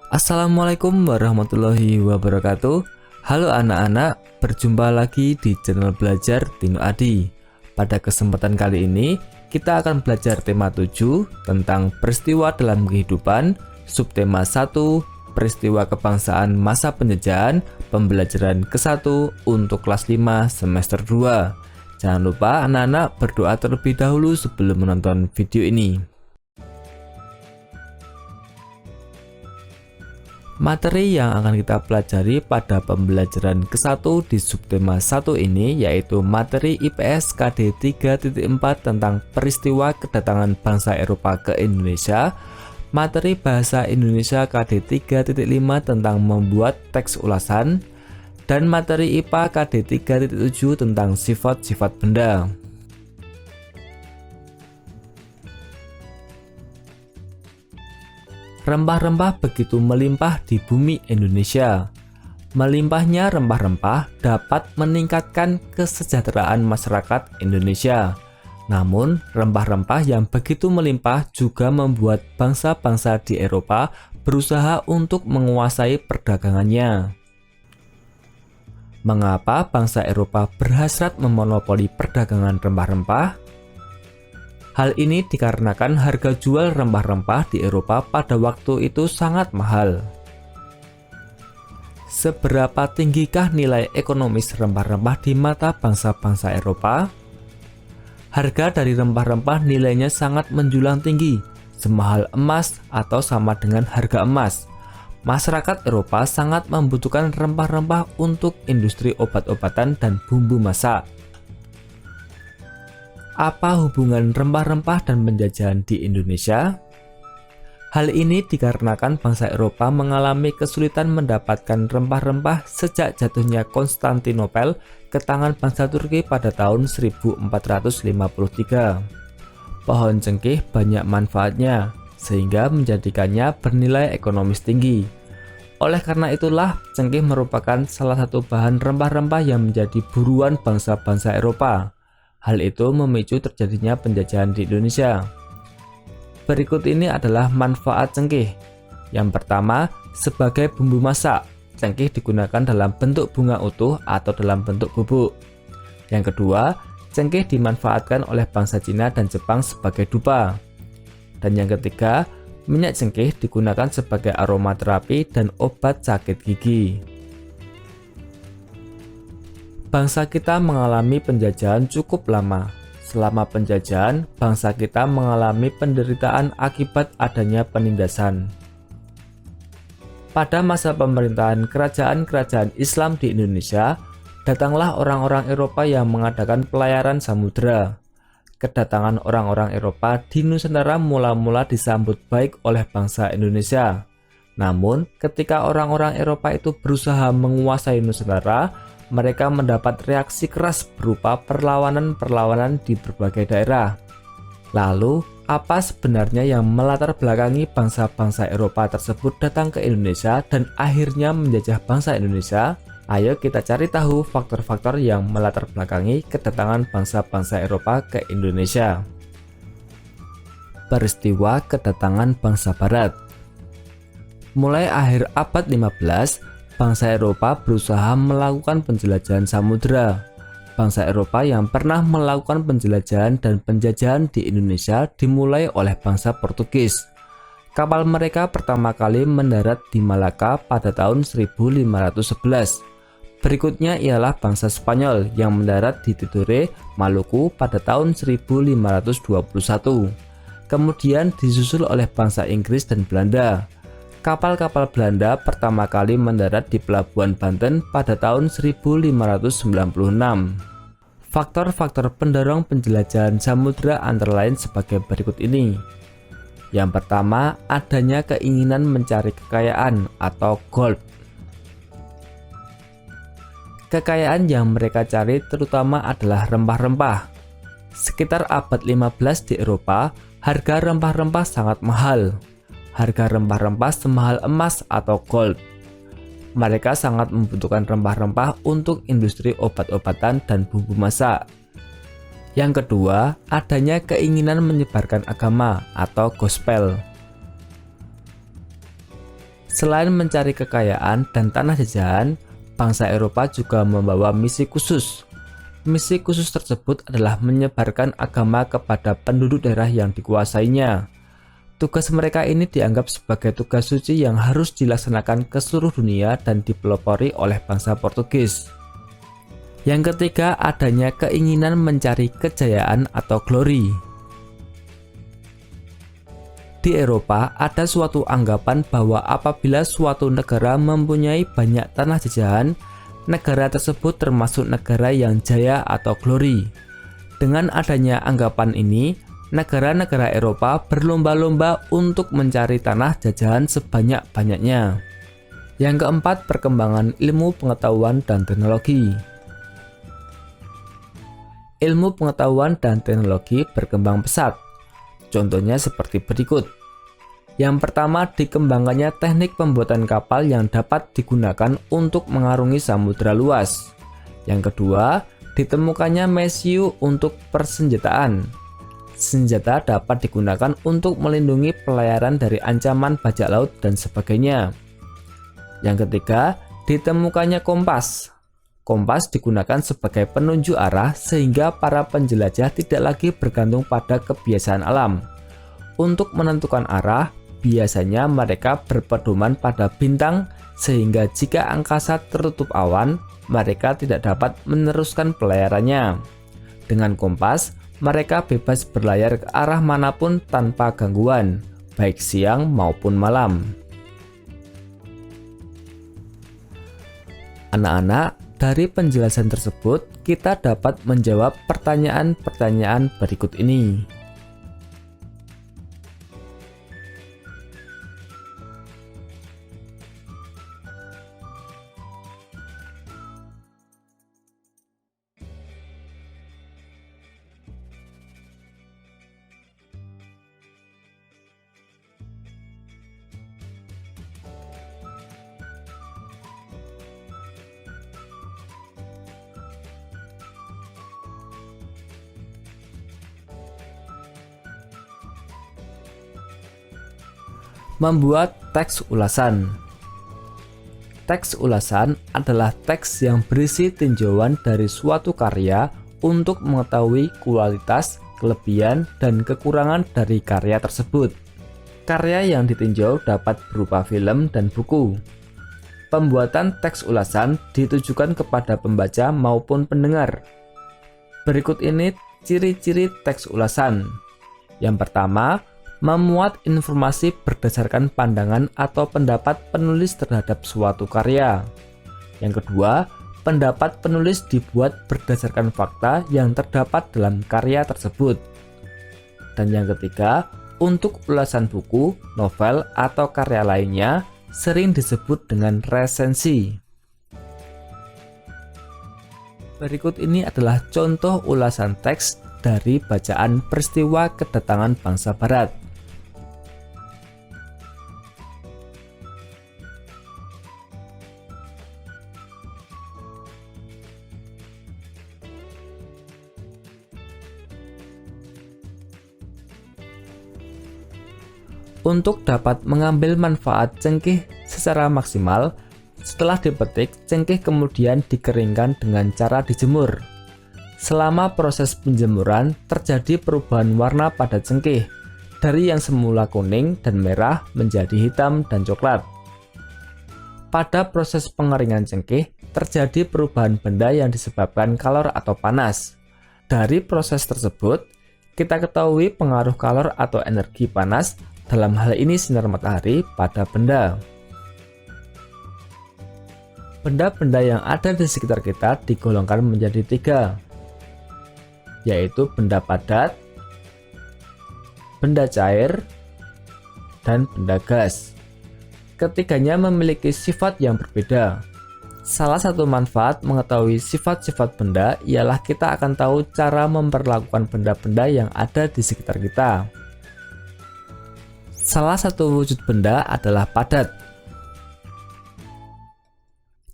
Assalamualaikum warahmatullahi wabarakatuh. Halo anak-anak, berjumpa lagi di channel belajar Tino Adi. Pada kesempatan kali ini, kita akan belajar tema 7 tentang peristiwa dalam kehidupan, subtema 1, peristiwa kebangsaan masa penjajahan, pembelajaran ke-1 untuk kelas 5 semester 2. Jangan lupa anak-anak berdoa terlebih dahulu sebelum menonton video ini. Materi yang akan kita pelajari pada pembelajaran ke-1 di subtema 1 ini yaitu materi IPS KD 3.4 tentang peristiwa kedatangan bangsa Eropa ke Indonesia, materi bahasa Indonesia KD 3.5 tentang membuat teks ulasan, dan materi IPA KD 3.7 tentang sifat-sifat benda. Rempah-rempah begitu melimpah di bumi Indonesia. Melimpahnya rempah-rempah dapat meningkatkan kesejahteraan masyarakat Indonesia. Namun, rempah-rempah yang begitu melimpah juga membuat bangsa-bangsa di Eropa berusaha untuk menguasai perdagangannya. Mengapa bangsa Eropa berhasrat memonopoli perdagangan rempah-rempah? Hal ini dikarenakan harga jual rempah-rempah di Eropa pada waktu itu sangat mahal. Seberapa tinggikah nilai ekonomis rempah-rempah di mata bangsa-bangsa Eropa? Harga dari rempah-rempah nilainya sangat menjulang tinggi, semahal emas atau sama dengan harga emas. Masyarakat Eropa sangat membutuhkan rempah-rempah untuk industri obat-obatan dan bumbu masak. Apa hubungan rempah-rempah dan penjajahan di Indonesia? Hal ini dikarenakan bangsa Eropa mengalami kesulitan mendapatkan rempah-rempah sejak jatuhnya Konstantinopel ke tangan bangsa Turki pada tahun 1453. Pohon cengkeh banyak manfaatnya, sehingga menjadikannya bernilai ekonomis tinggi. Oleh karena itulah, cengkeh merupakan salah satu bahan rempah-rempah yang menjadi buruan bangsa-bangsa Eropa. Hal itu memicu terjadinya penjajahan di Indonesia. Berikut ini adalah manfaat cengkeh. Yang pertama, sebagai bumbu masak, cengkeh digunakan dalam bentuk bunga utuh atau dalam bentuk bubuk. Yang kedua, cengkeh dimanfaatkan oleh bangsa Cina dan Jepang sebagai dupa. Dan yang ketiga, minyak cengkeh digunakan sebagai aromaterapi dan obat sakit gigi. Bangsa kita mengalami penjajahan cukup lama. Selama penjajahan, bangsa kita mengalami penderitaan akibat adanya penindasan. Pada masa pemerintahan kerajaan-kerajaan Islam di Indonesia, datanglah orang-orang Eropa yang mengadakan pelayaran samudera. Kedatangan orang-orang Eropa di Nusantara mula-mula disambut baik oleh bangsa Indonesia. Namun, ketika orang-orang Eropa itu berusaha menguasai Nusantara, mereka mendapat reaksi keras berupa perlawanan-perlawanan di berbagai daerah. Lalu, apa sebenarnya yang melatar belakangi bangsa-bangsa Eropa tersebut datang ke Indonesia dan akhirnya menjajah bangsa Indonesia? Ayo kita cari tahu faktor-faktor yang melatar belakangi kedatangan bangsa-bangsa Eropa ke Indonesia. Peristiwa kedatangan bangsa Barat. Mulai akhir abad 15, bangsa Eropa berusaha melakukan penjelajahan samudera. Bangsa Eropa yang pernah melakukan penjelajahan dan penjajahan di Indonesia dimulai oleh bangsa Portugis. Kapal mereka pertama kali mendarat di Malaka pada tahun 1511. Berikutnya ialah bangsa Spanyol yang mendarat di Tidore, Maluku pada tahun 1521. Kemudian disusul oleh bangsa Inggris dan Belanda. Kapal-kapal Belanda pertama kali mendarat di Pelabuhan Banten pada tahun 1596. Faktor-faktor pendorong penjelajahan samudera antara lain sebagai berikut ini. Yang pertama, adanya keinginan mencari kekayaan atau gold. Kekayaan yang mereka cari terutama adalah rempah-rempah. Sekitar abad 15 di Eropa, harga rempah-rempah sangat mahal. Harga rempah-rempah semahal emas atau gold. Mereka sangat membutuhkan rempah-rempah untuk industri obat-obatan dan bumbu masak. Yang kedua, adanya keinginan menyebarkan agama atau gospel. Selain mencari kekayaan dan tanah jajahan, bangsa Eropa juga membawa misi khusus. Misi khusus tersebut adalah menyebarkan agama kepada penduduk daerah yang dikuasainya. Tugas mereka ini dianggap sebagai tugas suci yang harus dilaksanakan ke seluruh dunia dan dipelopori oleh bangsa Portugis. Yang ketiga, adanya keinginan mencari kejayaan atau glory. Di Eropa, ada suatu anggapan bahwa apabila suatu negara mempunyai banyak tanah jajahan, negara tersebut termasuk negara yang jaya atau glory. Dengan adanya anggapan ini, negara-negara Eropa berlomba-lomba untuk mencari tanah jajahan sebanyak-banyaknya. Yang keempat, perkembangan ilmu pengetahuan dan teknologi. Ilmu pengetahuan dan teknologi berkembang pesat. Contohnya seperti berikut. Yang pertama, dikembangkannya teknik pembuatan kapal yang dapat digunakan untuk mengarungi samudera luas. Yang kedua, ditemukannya mesiu untuk persenjataan. Senjata dapat digunakan untuk melindungi pelayaran dari ancaman bajak laut dan sebagainya. Yang ketiga, ditemukannya kompas. Kompas digunakan sebagai penunjuk arah sehingga para penjelajah tidak lagi bergantung pada kebiasaan alam. Untuk menentukan arah, biasanya mereka berpedoman pada bintang sehingga jika angkasa tertutup awan, mereka tidak dapat meneruskan pelayarannya. Dengan kompas, mereka bebas berlayar ke arah manapun tanpa gangguan, baik siang maupun malam. Anak-anak, dari penjelasan tersebut, kita dapat menjawab pertanyaan-pertanyaan berikut ini. Membuat teks ulasan. Teks ulasan adalah teks yang berisi tinjauan dari suatu karya untuk mengetahui kualitas, kelebihan, dan kekurangan dari karya tersebut. Karya yang ditinjau dapat berupa film dan buku. Pembuatan teks ulasan ditujukan kepada pembaca maupun pendengar. Berikut ini ciri-ciri teks ulasan. Yang pertama, memuat informasi berdasarkan pandangan atau pendapat penulis terhadap suatu karya. Yang kedua, pendapat penulis dibuat berdasarkan fakta yang terdapat dalam karya tersebut. Dan yang ketiga, untuk ulasan buku, novel, atau karya lainnya sering disebut dengan resensi. Berikut ini adalah contoh ulasan teks dari bacaan peristiwa kedatangan bangsa Barat. Untuk dapat mengambil manfaat cengkeh secara maksimal, setelah dipetik, cengkeh kemudian dikeringkan dengan cara dijemur. Selama proses penjemuran, terjadi perubahan warna pada cengkeh, dari yang semula kuning dan merah menjadi hitam dan coklat. Pada proses pengeringan cengkeh, terjadi perubahan benda yang disebabkan kalor atau panas. Dari proses tersebut, kita ketahui pengaruh kalor atau energi panas, dalam hal ini sinar matahari, pada benda. Benda-benda yang ada di sekitar kita digolongkan menjadi 3, yaitu benda padat, benda cair, dan benda gas. Ketiganya memiliki sifat yang berbeda. Salah satu manfaat mengetahui sifat-sifat benda ialah kita akan tahu cara memperlakukan benda-benda yang ada di sekitar kita. Salah satu wujud benda adalah padat.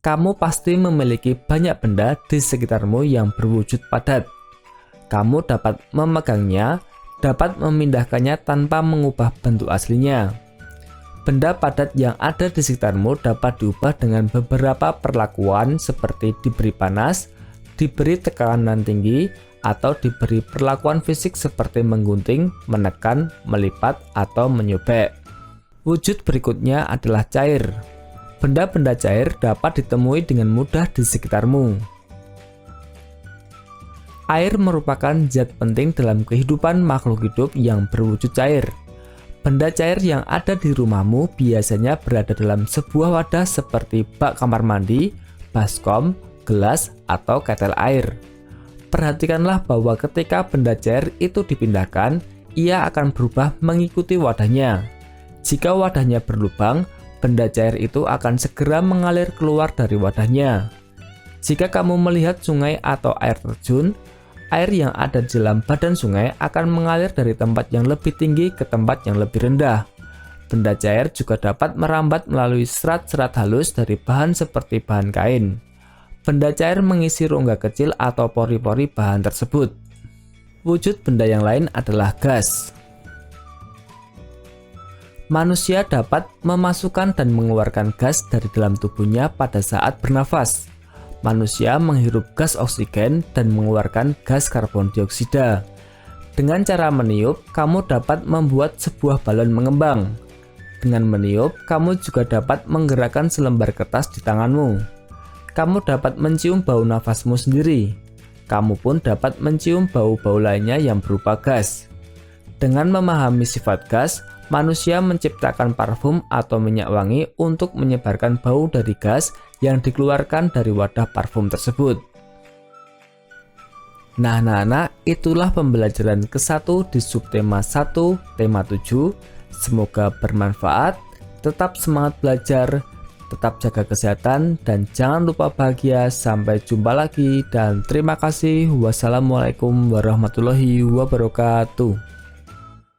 Kamu pasti memiliki banyak benda di sekitarmu yang berwujud padat. Kamu dapat memegangnya, dapat memindahkannya tanpa mengubah bentuk aslinya. Benda padat yang ada di sekitarmu dapat diubah dengan beberapa perlakuan seperti diberi panas, diberi tekanan tinggi, atau diberi perlakuan fisik seperti menggunting, menekan, melipat, atau menyobek. Wujud berikutnya adalah cair. Benda-benda cair dapat ditemui dengan mudah di sekitarmu. Air merupakan zat penting dalam kehidupan makhluk hidup yang berwujud cair. Benda cair yang ada di rumahmu biasanya berada dalam sebuah wadah seperti bak kamar mandi, baskom, gelas, atau ketel air. Perhatikanlah bahwa ketika benda cair itu dipindahkan, ia akan berubah mengikuti wadahnya. Jika wadahnya berlubang, benda cair itu akan segera mengalir keluar dari wadahnya. Jika kamu melihat sungai atau air terjun, air yang ada di dalam badan sungai akan mengalir dari tempat yang lebih tinggi ke tempat yang lebih rendah. Benda cair juga dapat merambat melalui serat-serat halus dari bahan seperti bahan kain. Benda cair mengisi rongga kecil atau pori-pori bahan tersebut. Wujud benda yang lain adalah gas. Manusia dapat memasukkan dan mengeluarkan gas dari dalam tubuhnya pada saat bernafas. Manusia menghirup gas oksigen dan mengeluarkan gas karbon dioksida. Dengan cara meniup, kamu dapat membuat sebuah balon mengembang. Dengan meniup, kamu juga dapat menggerakkan selembar kertas di tanganmu. Kamu dapat mencium bau nafasmu sendiri. Kamu pun dapat mencium bau-bau lainnya yang berupa gas. Dengan memahami sifat gas, manusia menciptakan parfum atau minyak wangi untuk menyebarkan bau dari gas yang dikeluarkan dari wadah parfum tersebut. Nah, itulah pembelajaran ke-1 di subtema 1, tema 7. Semoga bermanfaat, tetap semangat belajar, tetap jaga kesehatan, dan jangan lupa bahagia. Sampai jumpa lagi dan terima kasih. Wassalamualaikum warahmatullahi wabarakatuh.